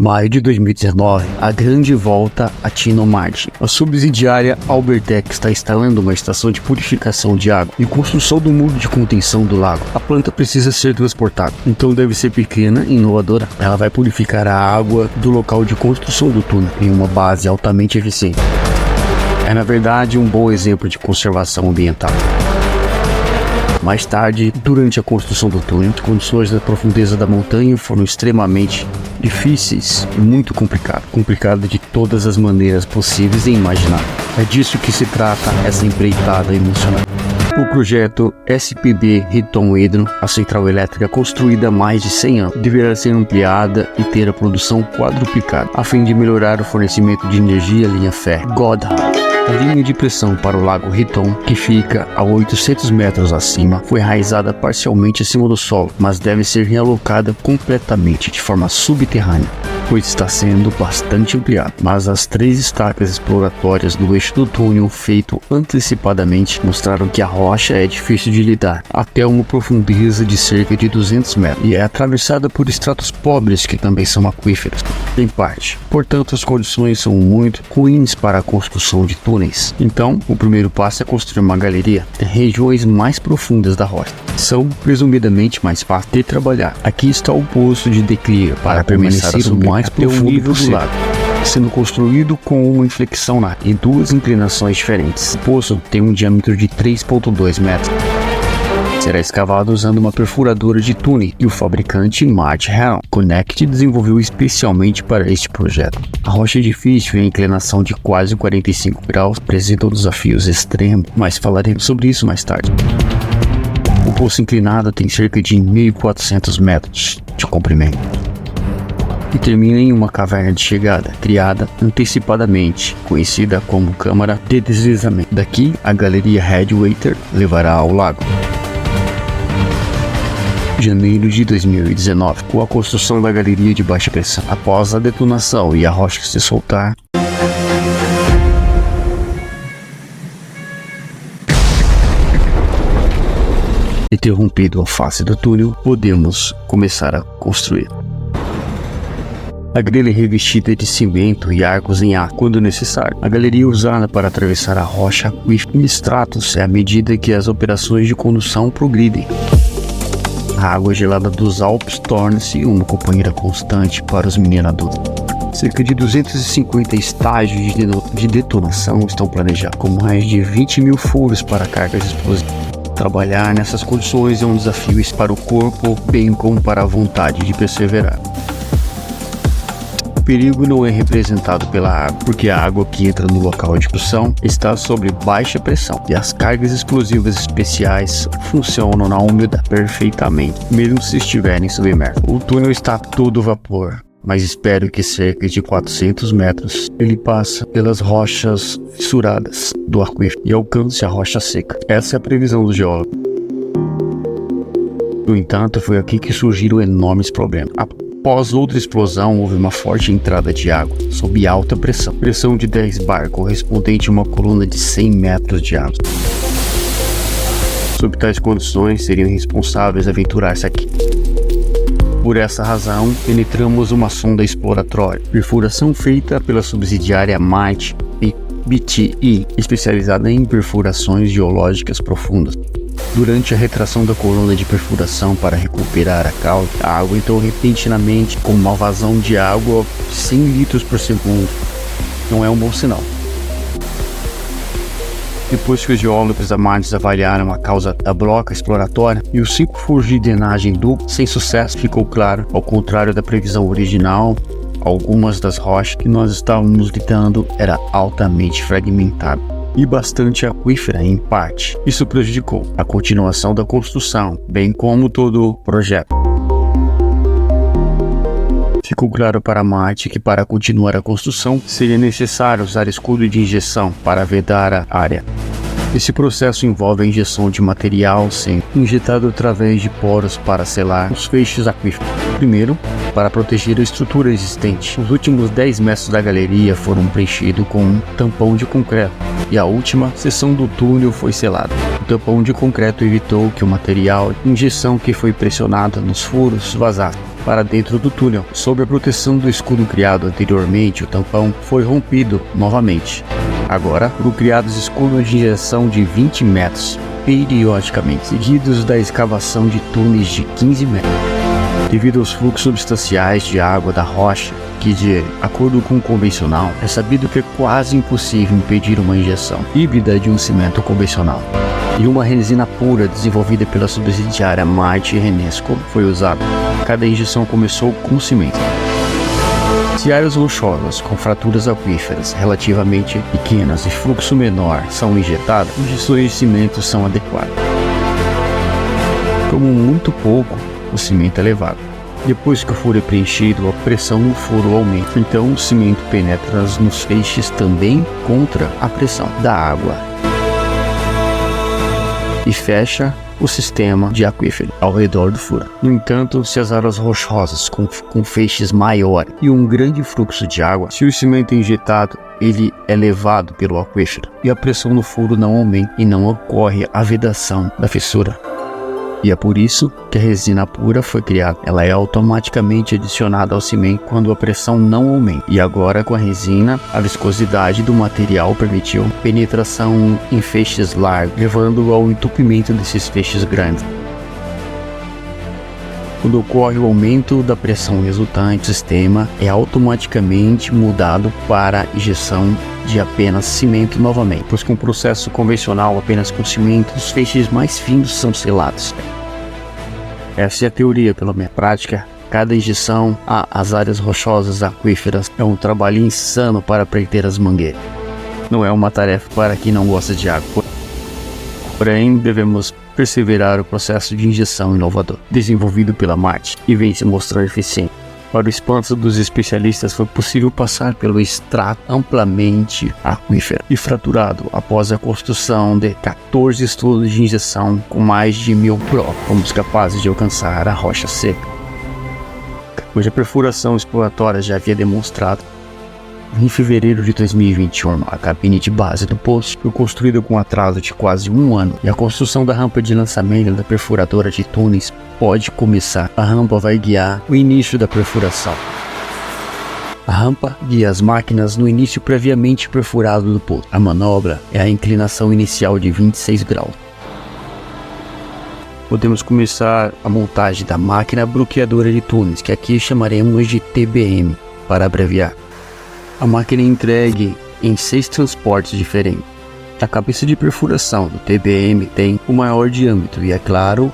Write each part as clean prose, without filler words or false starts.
Maio de 2019, a grande volta a Tino Martin. A subsidiária Albertec está instalando uma estação de purificação de água e construção do muro de contenção do lago. A planta precisa ser transportada, então deve ser pequena e inovadora. Ela vai purificar a água do local de construção do túnel em uma base altamente eficiente. É na verdade um bom exemplo de conservação ambiental. Mais tarde, durante a construção do túnel, as condições da profundeza da montanha foram extremamente difíceis e muito complicado de todas as maneiras possíveis e imagináveis. É disso que se trata essa empreitada emocionante. O projeto SPB Riton Hydro, a central elétrica construída há mais de 100 anos, deverá ser ampliada e ter a produção quadruplicada, a fim de melhorar o fornecimento de energia à linha férrea Godhavn. A linha de pressão para o lago Riton, que fica a 800 metros acima, foi enraizada parcialmente acima do solo, mas deve ser realocada completamente de forma subterrânea, pois está sendo bastante ampliada. Mas as 3 estacas exploratórias do eixo do túnel feito antecipadamente mostraram que a rocha é difícil de lidar, até uma profundeza de cerca de 200 metros, e é atravessada por estratos pobres que também são aquíferos, em parte. Portanto, as condições são muito ruins para a construção de túneis. Então, o primeiro passo é construir uma galeria em regiões mais profundas da rocha. São presumidamente mais fáceis de trabalhar. Aqui está o poço de declive para permanecer o mais profundo do lago, sendo construído com uma inflexão em 2 inclinações diferentes. O poço tem um diâmetro de 3,2 metros. Será escavado usando uma perfuradora de túnel e o fabricante Martin Helm Connect desenvolveu especialmente para este projeto. A rocha é difícil e a inclinação de quase 45 graus apresentam desafios extremos, mas falaremos sobre isso mais tarde. O poço inclinado tem cerca de 1.400 metros de comprimento e termina em uma caverna de chegada, criada antecipadamente, conhecida como câmara de deslizamento. Daqui, a galeria Headwater levará ao lago. Janeiro de 2019, com a construção da galeria de baixa pressão. Após a detonação e a rocha se soltar, interrompido a face do túnel, podemos começar a construir. A grelha é revestida de cimento e arcos em ar quando necessário. A galeria é usada para atravessar a rocha aquífera em estratos à medida que as operações de condução progridem. A água gelada dos Alpes torna-se uma companheira constante para os mineradores. Cerca de 250 estágios de detonação estão planejados, com mais de 20 mil furos para cargas explosivas. Trabalhar nessas condições é um desafio para o corpo, bem como para a vontade de perseverar. O perigo não é representado pela água, porque a água que entra no local de construção está sob baixa pressão e as cargas explosivas especiais funcionam na umidade perfeitamente, mesmo se estiverem submersos. O túnel está todo vapor, mas espero que cerca de 400 metros ele passe pelas rochas fissuradas do aquífero e alcance a rocha seca. Essa é a previsão do geólogo. No entanto, foi aqui que surgiram enormes problemas. Após outra explosão, houve uma forte entrada de água, sob alta pressão. Pressão de 10 bar, correspondente a uma coluna de 100 metros de água. Sob tais condições, seriam irresponsáveis aventurar-se aqui. Por essa razão, penetramos uma sonda exploratória, perfuração feita pela subsidiária Martin BTI, especializada em perfurações geológicas profundas. Durante a retração da coluna de perfuração para recuperar a cauda, a água entrou repentinamente com uma vazão de água de 100 litros por segundo. Não é um bom sinal. Depois que os geólogos da Martin avaliaram a causa da broca exploratória e os 5 furos de drenagem dupla sem sucesso, ficou claro, ao contrário da previsão original, algumas das rochas que nós estávamos lidando era altamente fragmentada e bastante aquífera em parte. Isso prejudicou a continuação da construção, bem como todo o projeto. Ficou claro para Martin que para continuar a construção seria necessário usar escudo de injeção para vedar a área. Esse processo envolve a injeção de material injetado através de poros para selar os feixes aquíferos. Primeiro, para proteger a estrutura existente. Os últimos 10 metros da galeria foram preenchidos com um tampão de concreto e a última seção do túnel foi selada. O tampão de concreto evitou que o material de injeção que foi pressionado nos furos vazasse. para dentro do túnel. Sob a proteção do escudo criado anteriormente, o tampão foi rompido novamente. Agora, foram criados escudos de injeção de 20 metros, periodicamente, seguidos da escavação de túneis de 15 metros. Devido aos fluxos substanciais de água da rocha, que de acordo com o convencional, é sabido que é quase impossível impedir uma injeção híbrida de um cimento convencional. E uma resina pura desenvolvida pela subsidiária Marte Renesco foi usada. Cada injeção começou com cimento. Se áreas rochosas com fraturas aquíferas relativamente pequenas e fluxo menor são injetadas, injeções de cimento são adequadas. Como muito pouco, o cimento é levado. Depois que o furo é preenchido, a pressão no furo aumenta. Então o cimento penetra nos feixes também contra a pressão da água e fecha o sistema de aquífero ao redor do furo. No entanto, se as áreas rochosas com feixes maiores e um grande fluxo de água, se o cimento é injetado, ele é levado pelo aquífero e a pressão no furo não aumenta e não ocorre a vedação da fissura. E é por isso que a resina pura foi criada. Ela é automaticamente adicionada ao cimento quando a pressão não aumenta. E agora, com a resina, a viscosidade do material permitiu penetração em feixes largos, levando ao entupimento desses feixes grandes. Quando ocorre o aumento da pressão resultante, o sistema é automaticamente mudado para injeção de apenas cimento novamente, pois com o processo convencional apenas com cimento, os feixes mais finos são selados. Essa é a teoria, pelo menos. Prática, cada injeção às áreas rochosas aquíferas é um trabalho insano para preencher as mangueiras. Não é uma tarefa para quem não gosta de água. Porém, devemos perseverar o processo de injeção inovador, desenvolvido pela Marte, e vem se mostrar eficiente. Para o espanto dos especialistas, foi possível passar pelo extrato amplamente aquífero e fraturado após a construção de 14 estudos de injeção com mais de 1000 provas, fomos capazes de alcançar a rocha seca, cuja perfuração exploratória já havia demonstrado. Em fevereiro de 2021, a cabine de base do poço foi construída com atraso de quase um ano e a construção da rampa de lançamento da perfuradora de túneis pode começar. A rampa vai guiar o início da perfuração. A rampa guia as máquinas no início previamente perfurado do poço. A manobra é a inclinação inicial de 26 graus. Podemos começar a montagem da máquina bloqueadora de túneis, que aqui chamaremos de TBM, para abreviar. A máquina é entregue em 6 transportes diferentes. A cabeça de perfuração do TBM tem o maior diâmetro e, é claro,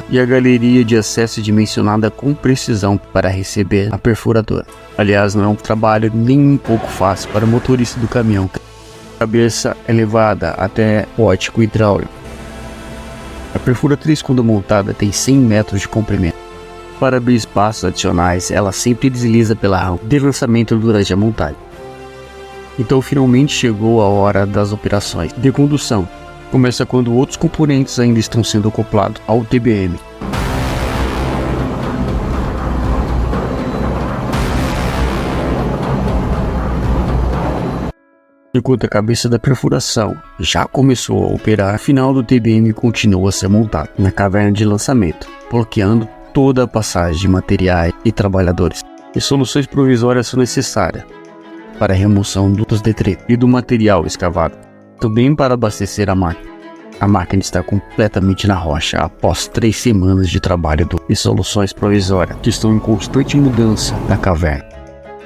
e a galeria de acesso dimensionada com precisão para receber a perfuradora. Aliás, não é um trabalho nem um pouco fácil para o motorista do caminhão. A cabeça é levada até pórtico hidráulico. A perfuratriz, quando montada, tem 100 metros de comprimento. Para abrir espaços adicionais, ela sempre desliza pela rampa de lançamento durante a montagem. Então finalmente chegou a hora das operações de condução. Começa quando outros componentes ainda estão sendo acoplados ao TBM. Enquanto a cabeça da perfuração já começou a operar, o final do TBM continua a ser montado na caverna de lançamento, bloqueando toda a passagem de materiais e trabalhadores. E soluções provisórias são necessárias para a remoção dos detritos e do material escavado, também para abastecer a máquina. A máquina está completamente na rocha após 3 semanas de trabalho e soluções provisórias que estão em constante mudança na caverna.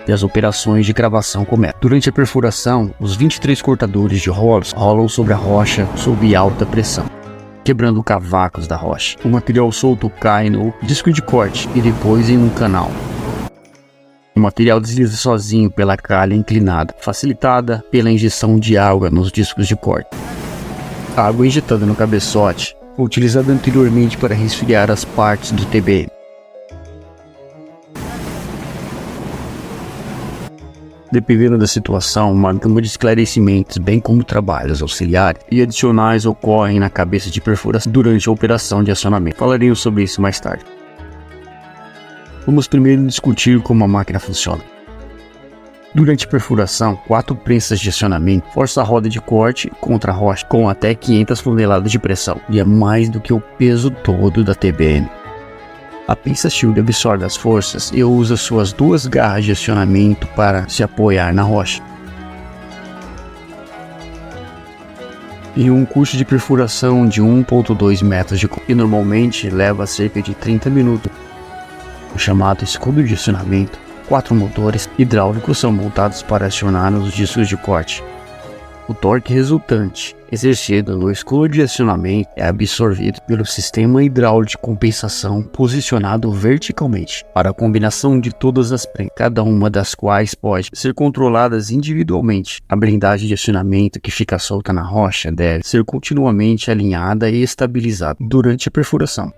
E as operações de gravação começam. Durante a perfuração, os 23 cortadores de rolos rolam sobre a rocha sob alta pressão, quebrando cavacos da rocha. O material solto cai no disco de corte e depois em um canal. O material desliza sozinho pela calha inclinada, facilitada pela injeção de água nos discos de corte. A água injetada no cabeçote foi utilizada anteriormente para resfriar as partes do TBM. Dependendo da situação, uma gama de esclarecimentos, bem como trabalhos auxiliares e adicionais ocorrem na cabeça de perfuração durante a operação de acionamento. Falaremos sobre isso mais tarde. Vamos primeiro discutir como a máquina funciona. Durante a perfuração, 4 prensas de acionamento forçam a roda de corte contra a rocha com até 500 toneladas de pressão, e é mais do que o peso todo da TBM. A pinça shield absorve as forças e usa suas duas garras de acionamento para se apoiar na rocha. E um curso de perfuração de 1,2 metros que normalmente leva cerca de 30 minutos. O chamado escudo de acionamento, 4 motores hidráulicos são montados para acionar os discos de corte. O torque resultante, exercido no escudo de acionamento, é absorvido pelo sistema hidráulico de compensação posicionado verticalmente para a combinação de todas as prensas, cada uma das quais pode ser controladas individualmente. A blindagem de acionamento que fica solta na rocha deve ser continuamente alinhada e estabilizada durante a perfuração.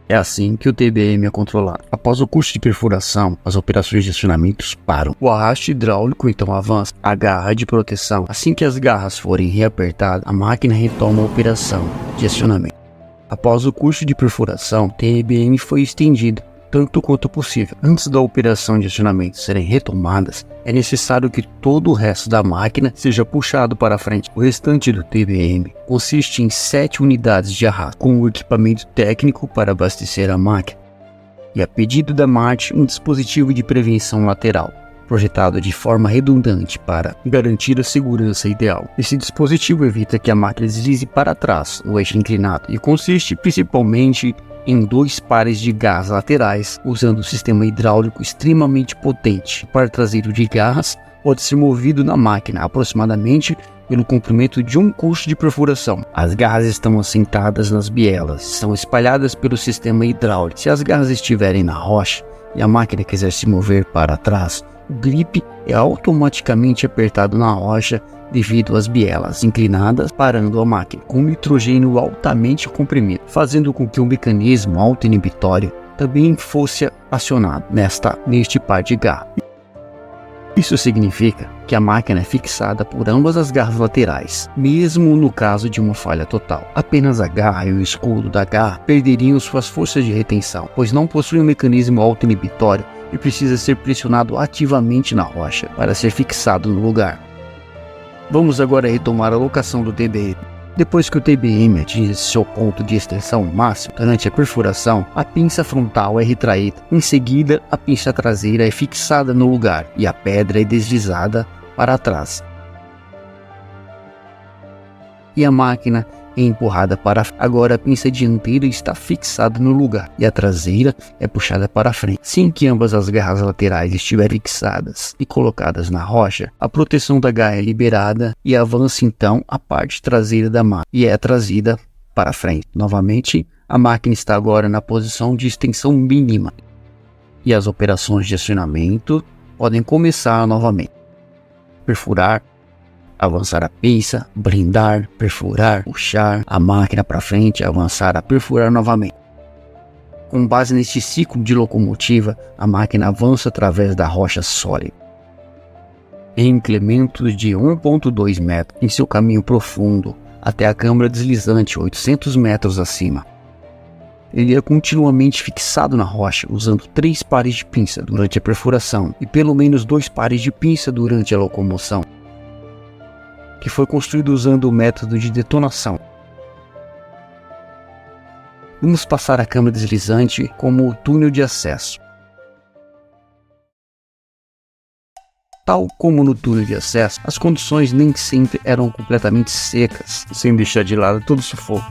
É assim que o TBM é controlado. Após o curso de perfuração, as operações de acionamentos param. O arraste hidráulico então avança. A garra de proteção. Assim que as garras forem reapertadas, a máquina retoma a operação de acionamento. Após o curso de perfuração, o TBM foi estendido tanto quanto possível. Antes da operação de acionamento serem retomadas, é necessário que todo o resto da máquina seja puxado para frente. O restante do TBM consiste em 7 unidades de arrasto, com o equipamento técnico para abastecer a máquina. E a pedido da Marte, um dispositivo de prevenção lateral, projetado de forma redundante para garantir a segurança ideal. Esse dispositivo evita que a máquina deslize para trás no eixo inclinado e consiste principalmente em 2 pares de garras laterais, usando um sistema hidráulico extremamente potente. O par traseiro de garras pode ser movido na máquina aproximadamente pelo comprimento de um curso de perfuração. As garras estão assentadas nas bielas, são espalhadas pelo sistema hidráulico. Se as garras estiverem na rocha e a máquina quiser se mover para trás, o grip é automaticamente apertado na rocha devido às bielas inclinadas, parando a máquina com nitrogênio altamente comprimido, fazendo com que o mecanismo autoinibitório também fosse acionado neste par de garra. Isso significa que a máquina é fixada por ambas as garras laterais, mesmo no caso de uma falha total. Apenas a garra e o escudo da garra perderiam suas forças de retenção, pois não possuem um mecanismo autoinibitório e precisa ser pressionado ativamente na rocha para ser fixado no lugar. Vamos agora retomar a locação do TBM. Depois que o TBM atinge seu ponto de extensão máximo durante a perfuração, a pinça frontal é retraída. Em seguida, a pinça traseira é fixada no lugar e a pedra é deslizada para trás. E a máquina é empurrada para frente. Agora a pinça dianteira está fixada no lugar e a traseira é puxada para frente. Assim que ambas as garras laterais estiverem fixadas e colocadas na rocha, a proteção da garra é liberada e avança então a parte traseira da máquina e é trazida para frente. Novamente, a máquina está agora na posição de extensão mínima e as operações de acionamento podem começar novamente. Perfurar, avançar a pinça, blindar, perfurar, puxar a máquina para frente, avançar a perfurar novamente. Com base neste ciclo de locomotiva, a máquina avança através da rocha sólida, em incrementos de 1,2 metros em seu caminho profundo até a câmara deslizante 800 metros acima. Ele é continuamente fixado na rocha, usando 3 pares de pinça durante a perfuração e pelo menos 2 pares de pinça durante a locomoção, que foi construído usando o método de detonação. Vamos passar a câmara deslizante como o túnel de acesso. Tal como no túnel de acesso, as condições nem sempre eram completamente secas, sem deixar de lado todo o sufoco.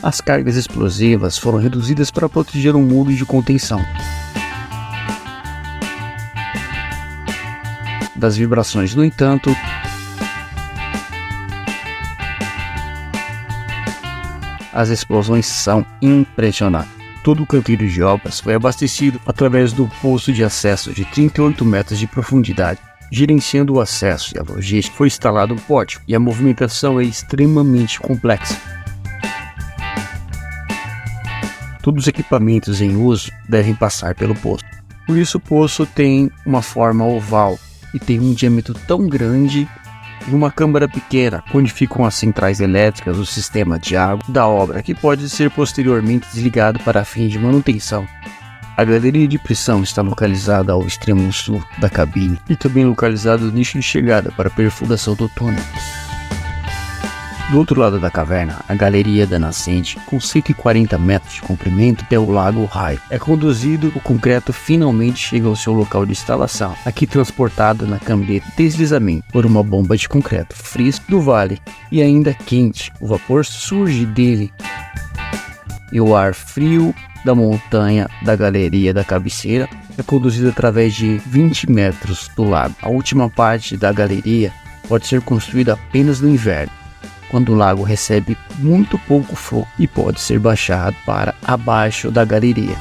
As cargas explosivas foram reduzidas para proteger um muro de contenção das vibrações. No entanto, as explosões são impressionantes. Todo o canteiro de obras foi abastecido através do poço de acesso de 38 metros de profundidade. Gerenciando o acesso e a logística, foi instalado um pórtico e a movimentação é extremamente complexa. Todos os equipamentos em uso devem passar pelo poço. Por isso o poço tem uma forma oval e tem um diâmetro tão grande e uma câmara pequena, onde ficam as centrais elétricas, o sistema de água da obra, que pode ser posteriormente desligado para fins de manutenção. A galeria de pressão está localizada ao extremo sul da cabine e também localizado no nicho de chegada para a perfuração do túnel. Do outro lado da caverna, a galeria da nascente, com 140 metros de comprimento, é o Lago Raio. É conduzido, o concreto finalmente chega ao seu local de instalação, aqui transportado na câmara de deslizamento por uma bomba de concreto fresco do vale e ainda quente. O vapor surge dele e o ar frio da montanha da galeria da cabeceira é conduzido através de 20 metros do lago. A última parte da galeria pode ser construída apenas no inverno, quando o lago recebe muito pouco fluxo e pode ser baixado para abaixo da galeria.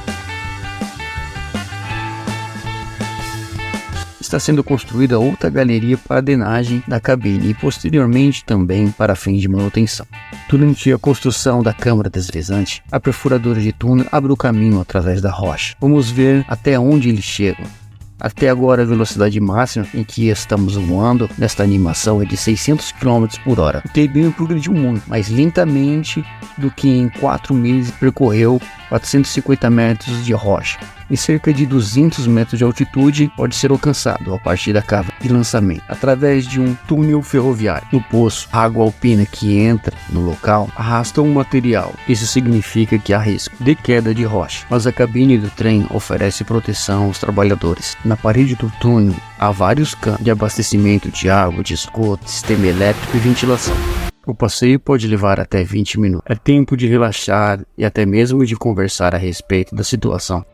Está sendo construída outra galeria para a drenagem da cabine e posteriormente também para fins de manutenção. Durante a construção da câmara deslizante, a perfuradora de túnel abre o caminho através da rocha. Vamos ver até onde eles chegam. Até agora a velocidade máxima em que estamos voando nesta animação é de 600 km por hora. O TBM progrediu muito, mais lentamente do que em 4 meses percorreu 450 metros de rocha. Em cerca de 200 metros de altitude pode ser alcançado a partir da cava de lançamento, através de um túnel ferroviário. No poço, a água alpina que entra no local arrasta um material. Isso significa que há risco de queda de rocha, mas a cabine do trem oferece proteção aos trabalhadores. Na parede do túnel há vários canos de abastecimento de água, de esgoto, sistema elétrico e ventilação. O passeio pode levar até 20 minutos. É tempo de relaxar e até mesmo de conversar a respeito da situação,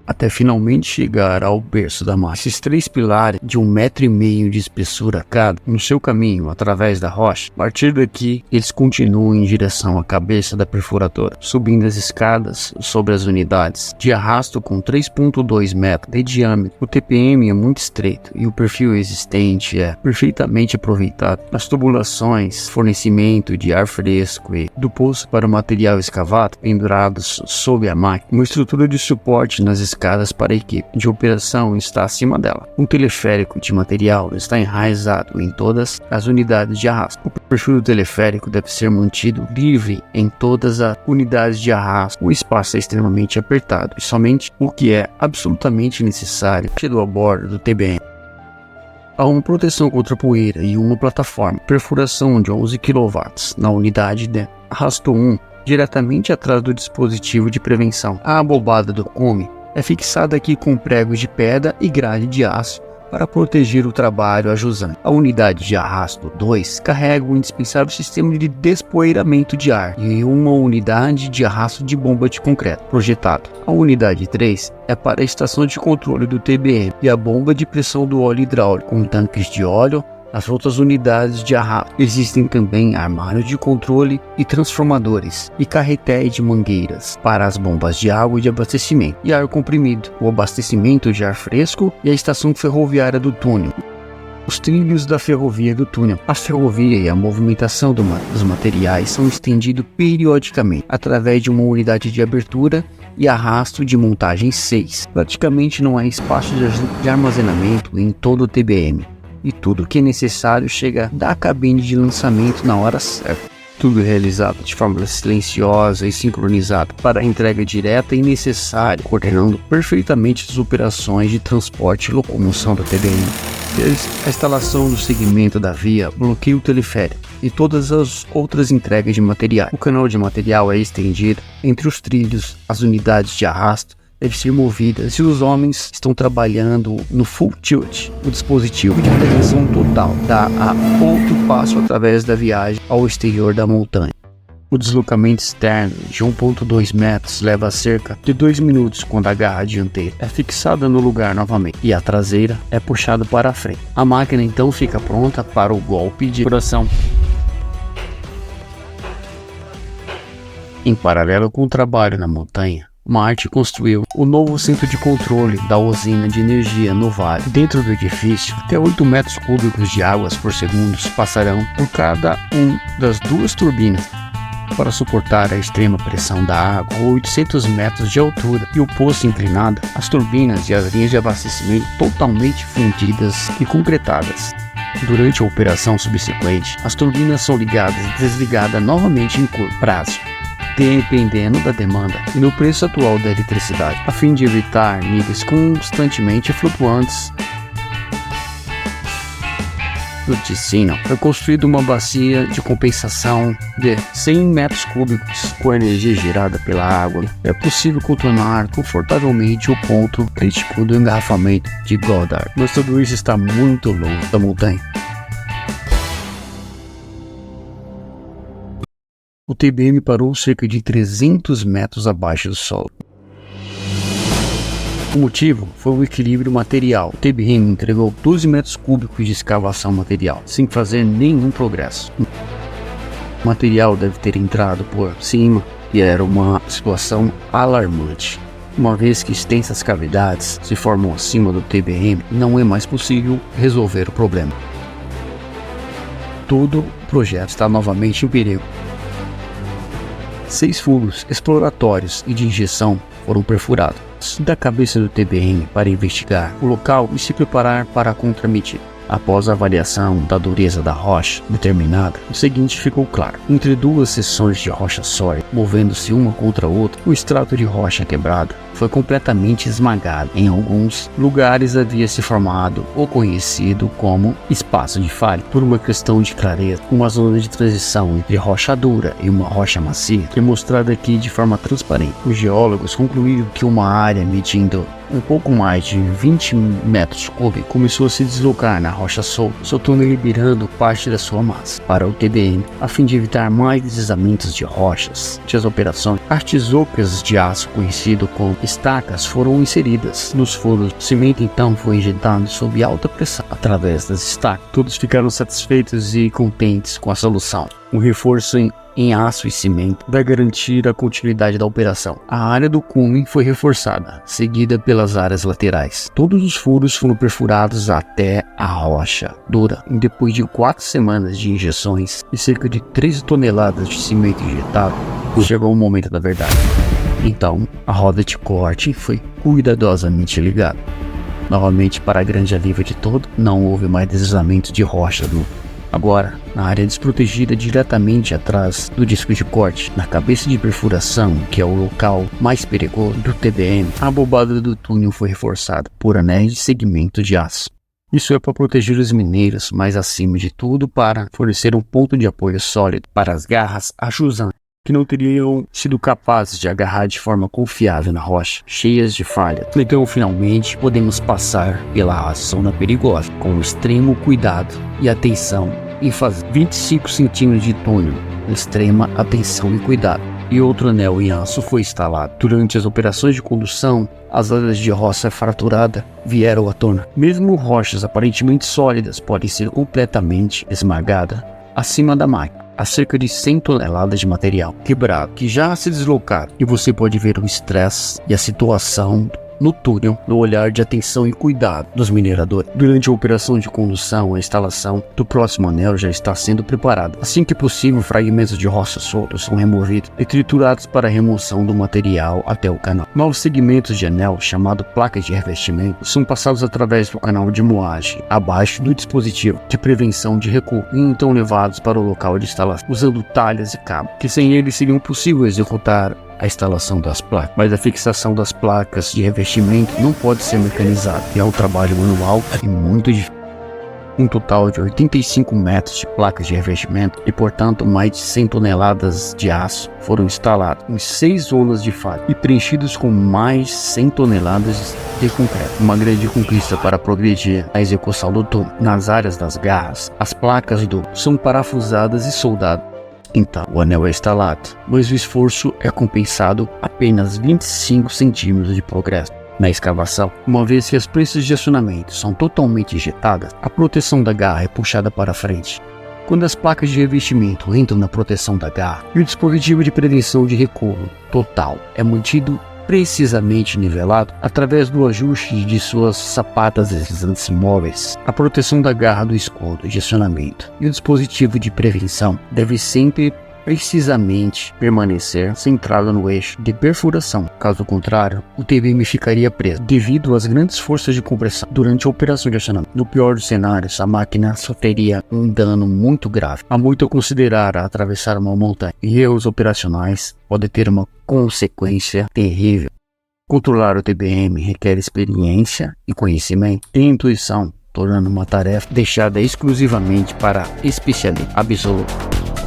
até finalmente chegar ao berço da máquina. Esses 3 pilares de 1,5 metro de espessura cada, no seu caminho através da rocha, a partir daqui eles continuam em direção à cabeça da perfuradora, subindo as escadas sobre as unidades de arrasto com 3,2 metros de diâmetro. O TPM é muito estreito e o perfil existente é perfeitamente aproveitado. As tubulações, fornecimento de ar fresco e do poço para o material escavado pendurados sob a máquina, uma estrutura de suporte nas escadas para a equipe de operação está acima dela. Um teleférico de material está enraizado em todas as unidades de arrasto. O perfil do teleférico deve ser mantido livre em todas as unidades de arrasto. O espaço é extremamente apertado e somente o que é absolutamente necessário chegou a bordo do TBM. Há uma proteção contra poeira e uma plataforma, perfuração de 11 kW na unidade de arrasto 1, diretamente atrás do dispositivo de prevenção. A abobada do cume é fixada aqui com pregos de pedra e grade de aço para proteger o trabalho ajusante. A unidade de arrasto 2 carrega o indispensável sistema de despoeiramento de ar e uma unidade de arrasto de bomba de concreto projetado. A unidade 3 é para a estação de controle do TBM e a bomba de pressão do óleo hidráulico, com tanques de óleo. Nas outras unidades de arrasto existem também armários de controle e transformadores e carretéis de mangueiras para as bombas de água e de abastecimento e ar comprimido, o abastecimento de ar fresco e a estação ferroviária do túnel. Os trilhos da ferrovia do túnel. A ferrovia e a movimentação dos materiais são estendidos periodicamente através de uma unidade de abertura e arrasto de montagem 6. Praticamente não há espaço de armazenamento em todo o TBM. E tudo que é necessário chega da cabine de lançamento na hora certa. Tudo realizado de forma silenciosa e sincronizada para a entrega direta e necessária, coordenando perfeitamente as operações de transporte e locomoção da TBM. A instalação do segmento da via bloqueia o teleférico e todas as outras entregas de material. O canal de material é estendido entre os trilhos, as unidades de arrasto deve ser movida se os homens estão trabalhando no full tilt. O dispositivo de prevenção total dá a outro passo através da viagem ao exterior da montanha. O deslocamento externo de 1,2 metros leva cerca de 2 minutos quando a garra dianteira é fixada no lugar novamente e a traseira é puxada para a frente. A máquina então fica pronta para o golpe de coração. Em paralelo com o trabalho na montanha, Marte construiu o novo centro de controle da usina de energia no vale. Dentro do edifício, até 8 metros cúbicos de águas por segundo passarão por cada das 2 turbinas para suportar a extrema pressão da água a 800 metros de altura e o poço inclinado, as turbinas e as linhas de abastecimento totalmente fundidas e concretadas. Durante a operação subsequente, as turbinas são ligadas e desligadas novamente em curto prazo. dependendo da demanda e no preço atual da eletricidade, a fim de evitar níveis constantemente flutuantes do Ticino. Foi construída uma bacia de compensação de 100 metros cúbicos com a energia gerada pela água. É possível contornar confortavelmente o ponto crítico do engarrafamento de Goddard, mas tudo isso está muito longe da montanha. O TBM parou cerca de 300 metros abaixo do solo. O motivo foi o equilíbrio material. O TBM entregou 12 metros cúbicos de escavação material, sem fazer nenhum progresso. O material deve ter entrado por cima e era uma situação alarmante. Uma vez que extensas cavidades se formam acima do TBM, não é mais possível resolver o problema. Todo o projeto está novamente em perigo. 6 furos exploratórios e de injeção foram perfurados da cabeça do TBM para investigar o local e se preparar para a contramedida. Após a avaliação da dureza da rocha determinada, o seguinte ficou claro: entre duas seções de rocha sólida, movendo-se uma contra a outra, o extrato de rocha quebrada foi completamente esmagado. Em alguns lugares havia se formado o conhecido como espaço de falha. Por uma questão de clareza, uma zona de transição entre rocha dura e uma rocha macia é mostrada aqui de forma transparente. Os geólogos concluíram que uma área medindo um pouco mais de 20 metros cúbicos começou a se deslocar na rocha solta, soltando e liberando parte da sua massa para o TBM, a fim de evitar mais deslizamentos de rochas. As operações, artesocas de aço conhecido como estacas foram inseridas nos furos. O cimento então foi injetado sob alta pressão através das estacas. Todos ficaram satisfeitos e contentes com a solução. Um reforço em aço e cimento vai garantir a continuidade da operação. A área do cume foi reforçada, seguida pelas áreas laterais. Todos os furos foram perfurados até a rocha dura. E depois de 4 semanas de injeções e cerca de 13 toneladas de cimento injetado, chegou o momento da verdade. Então, a roda de corte foi cuidadosamente ligada. Novamente, para grande alívio de todo, não houve mais deslizamento de rocha dura. Agora, na área desprotegida diretamente atrás do disco de corte, na cabeça de perfuração, que é o local mais perigoso do TBM, a bobada do túnel foi reforçada por anéis de segmento de aço. Isso é para proteger os mineiros, mas acima de tudo para fornecer um ponto de apoio sólido para as garras achusantes, que não teriam sido capazes de agarrar de forma confiável na rocha, cheias de falhas. Então, finalmente, podemos passar pela zona perigosa, com extremo cuidado e atenção, e fazer 25 centímetros de túnel, extrema atenção e cuidado. E outro anel em aço foi instalado. Durante as operações de condução, as áreas de rocha fraturada vieram à tona. Mesmo rochas aparentemente sólidas podem ser completamente esmagadas acima da máquina. Há cerca de 100 toneladas de material quebrado que já se deslocaram, e você pode ver o estresse e a situação no túnel, no olhar de atenção e cuidado dos mineradores. Durante a operação de condução, a instalação do próximo anel já está sendo preparada. Assim que possível, fragmentos de rocha soltos são removidos e triturados para a remoção do material até o canal. Novos segmentos de anel, chamado placas de revestimento, são passados através do canal de moagem, abaixo do dispositivo de prevenção de recuo, e então levados para o local de instalação, usando talhas e cabos, que sem eles seria impossível executar a instalação das placas, mas a fixação das placas de revestimento não pode ser mecanizada, e é um trabalho manual e muito difícil. Um total de 85 metros de placas de revestimento e, portanto, mais de 100 toneladas de aço foram instaladas em 6 zonas de falha e preenchidos com mais 100 toneladas de concreto. Uma grande conquista para progredir a execução do túnel. Nas áreas das garras, as placas são parafusadas e soldadas. Então, o anel é instalado, mas o esforço é compensado apenas 25 centímetros de progresso na escavação. Uma vez que as presas de acionamento são totalmente injetadas, a proteção da garra é puxada para frente. Quando as placas de revestimento entram na proteção da garra, e o dispositivo de prevenção de recuo total é mantido precisamente nivelado através do ajuste de suas sapatas deslizantes móveis. A proteção da garra do escudo de acionamento e o dispositivo de prevenção deve sempre precisamente permanecer centrado no eixo de perfuração. Caso contrário, o TBM ficaria preso devido às grandes forças de compressão durante a operação de acionamento. No pior dos cenários, a máquina sofreria um dano muito grave. Há muito a considerar a atravessar uma montanha, e erros operacionais podem ter uma consequência terrível. Controlar o TBM requer experiência e conhecimento e intuição, tornando uma tarefa deixada exclusivamente para especialistas absolutos.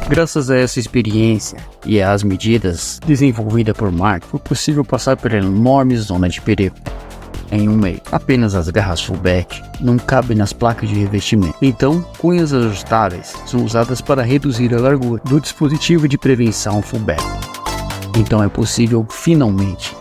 Graças a essa experiência e às medidas desenvolvidas por Mark, foi possível passar pela enorme zona de perigo em um meio. Apenas as garras fullback não cabem nas placas de revestimento, então cunhas ajustáveis são usadas para reduzir a largura do dispositivo de prevenção fullback. Então é possível finalmente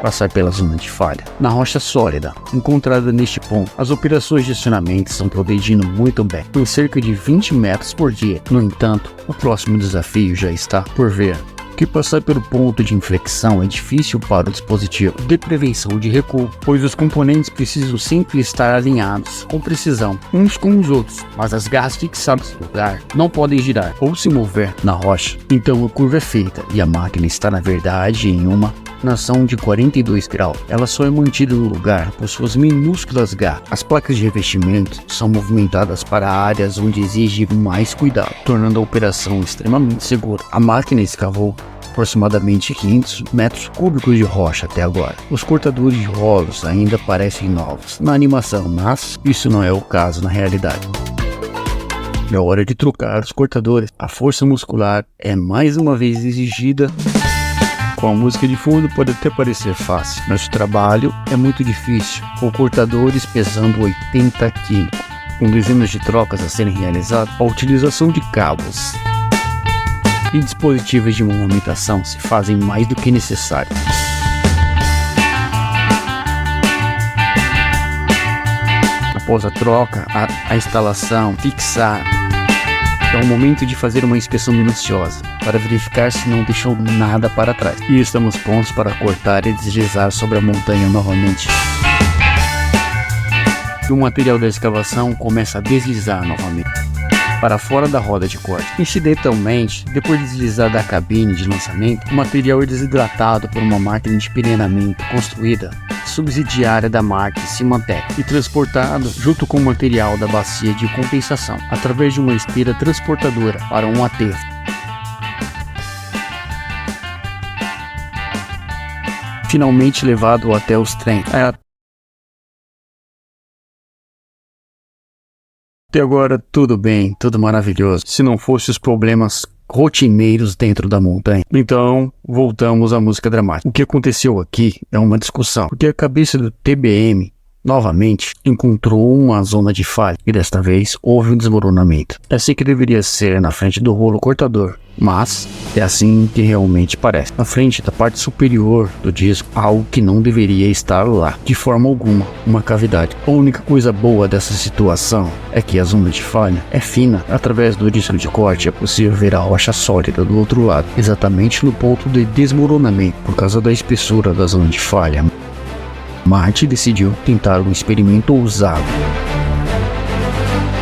passar pela zona de falha. Na rocha sólida encontrada neste ponto, as operações de acionamento estão progredindo muito bem, por cerca de 20 metros por dia. No entanto, o próximo desafio já está por vir, que passar pelo ponto de inflexão é difícil para o dispositivo de prevenção de recuo, pois os componentes precisam sempre estar alinhados com precisão uns com os outros, mas as garras fixadas no lugar não podem girar ou se mover na rocha. Então a curva é feita e a máquina está na verdade em uma inclinação de 42 graus. Ela só é mantida no lugar por suas minúsculas garras. As placas de revestimento são movimentadas para áreas onde exige mais cuidado, tornando a operação extremamente segura. A máquina escavou aproximadamente 500 metros cúbicos de rocha até agora. Os cortadores de rolos ainda parecem novos na animação, mas isso não é o caso na realidade. É hora de trocar os cortadores. A força muscular é mais uma vez exigida. Com a música de fundo pode até parecer fácil, mas o trabalho é muito difícil, com cortadores pesando 80 kg. Com dezenas de trocas a serem realizadas, a utilização de cabos e dispositivos de movimentação se fazem mais do que necessário. Após a troca, a instalação, fixar. É o momento de fazer uma inspeção minuciosa, para verificar se não deixou nada para trás. E estamos prontos para cortar e deslizar sobre a montanha novamente. E o material da escavação começa a deslizar novamente para fora da roda de corte. Incidentalmente, depois de deslizar da cabine de lançamento, o material é desidratado por uma máquina de peneiramento construída subsidiária da marca Symantec e transportado junto com o material da bacia de compensação através de uma esteira transportadora para um aterro. Finalmente levado até os trens. Até agora tudo bem, tudo maravilhoso, se não fosse os problemas rotineiros dentro da montanha. Então, voltamos à música dramática. O que aconteceu aqui é uma discussão, porque a cabeça do TBM novamente encontrou uma zona de falha e desta vez houve um desmoronamento. É assim que deveria ser na frente do rolo cortador, mas é assim que realmente parece. Na frente da parte superior do disco, algo que não deveria estar lá, de forma alguma, uma cavidade. A única coisa boa dessa situação é que a zona de falha é fina. Através do disco de corte é possível ver a rocha sólida do outro lado, exatamente no ponto de desmoronamento. Por causa da espessura da zona de falha, Marty decidiu tentar um experimento ousado.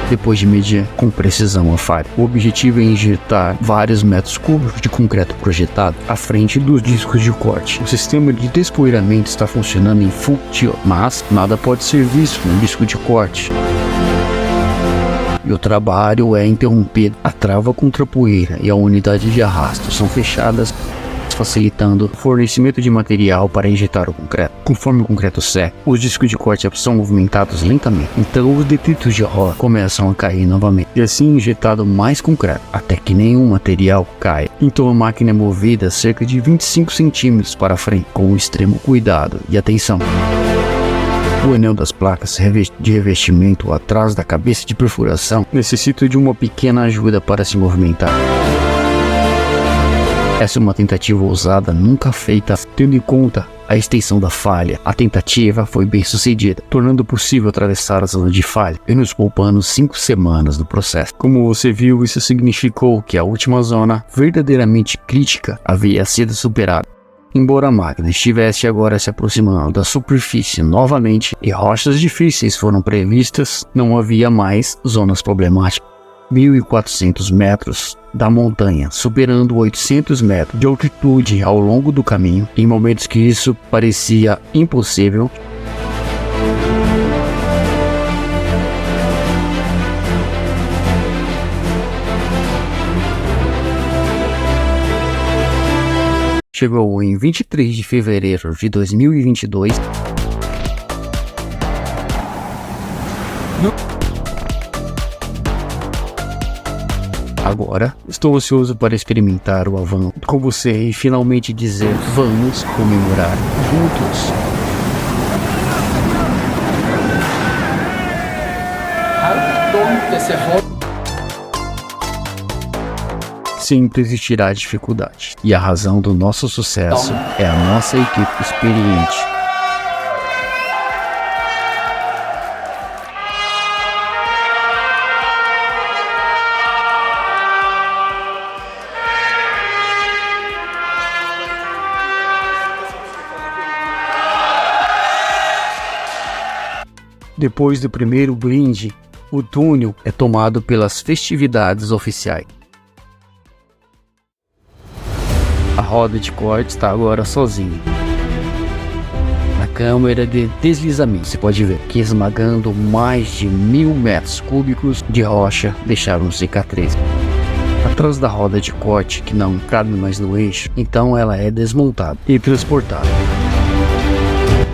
Depois de medir com precisão a falha, o objetivo é injetar vários metros cúbicos de concreto projetado à frente dos discos de corte. O sistema de despoeiramento está funcionando em full tilt, mas nada pode ser visto no disco de corte. E o trabalho é interrompido. A trava contra a poeira e a unidade de arrasto são fechadas, facilitando o fornecimento de material para injetar o concreto. Conforme o concreto seca, os discos de corte são movimentados lentamente, então os detritos de rocha começam a cair novamente, e assim injetado mais concreto, até que nenhum material caia. Então a máquina é movida cerca de 25 centímetros para frente, com extremo cuidado e atenção. O anel das placas de revestimento atrás da cabeça de perfuração necessita de uma pequena ajuda para se movimentar. Essa é uma tentativa ousada nunca feita, tendo em conta a extensão da falha. A tentativa foi bem sucedida, tornando possível atravessar a zona de falha e nos poupando 5 semanas do processo. Como você viu, isso significou que a última zona, verdadeiramente crítica, havia sido superada. Embora a máquina estivesse agora se aproximando da superfície novamente e rochas difíceis foram previstas, não havia mais zonas problemáticas. 1.400 metros da montanha, superando 800 metros de altitude ao longo do caminho, em momentos que isso parecia impossível. Chegou em 23 de fevereiro de 2022. Agora, estou ansioso para experimentar o avanço com você e finalmente dizer: vamos comemorar juntos. Sempre existirá dificuldade, e a razão do nosso sucesso é a nossa equipe experiente. Depois do primeiro brinde, o túnel é tomado pelas festividades oficiais. A roda de corte está agora sozinha. Na câmera de deslizamento, você pode ver que esmagando mais de 1.000 metros cúbicos de rocha deixaram cicatrizes. Atrás da roda de corte, que não cabe mais no eixo, então ela é desmontada e transportada.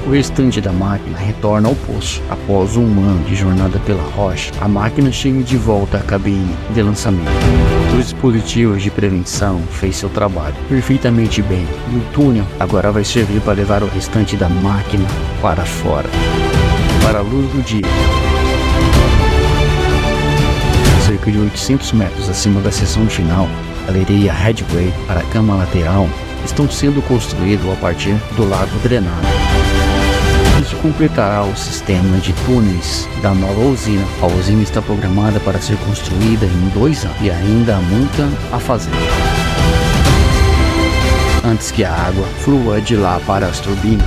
O restante da máquina retorna ao poço. Após um ano de jornada pela rocha, a máquina chega de volta à cabine de lançamento. Os dispositivos de prevenção fez seu trabalho perfeitamente bem, e o túnel agora vai servir para levar o restante da máquina para fora, para a luz do dia. Cerca de 800 metros acima da seção final, a galeria Headway para a cama lateral estão sendo construídos a partir do lago drenado. Isso completará o sistema de túneis da nova usina. A usina está programada para ser construída em 2 anos e ainda há muita a fazer, antes que a água flua de lá para as turbinas.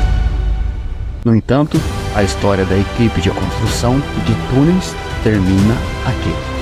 No entanto, a história da equipe de construção de túneis termina aqui.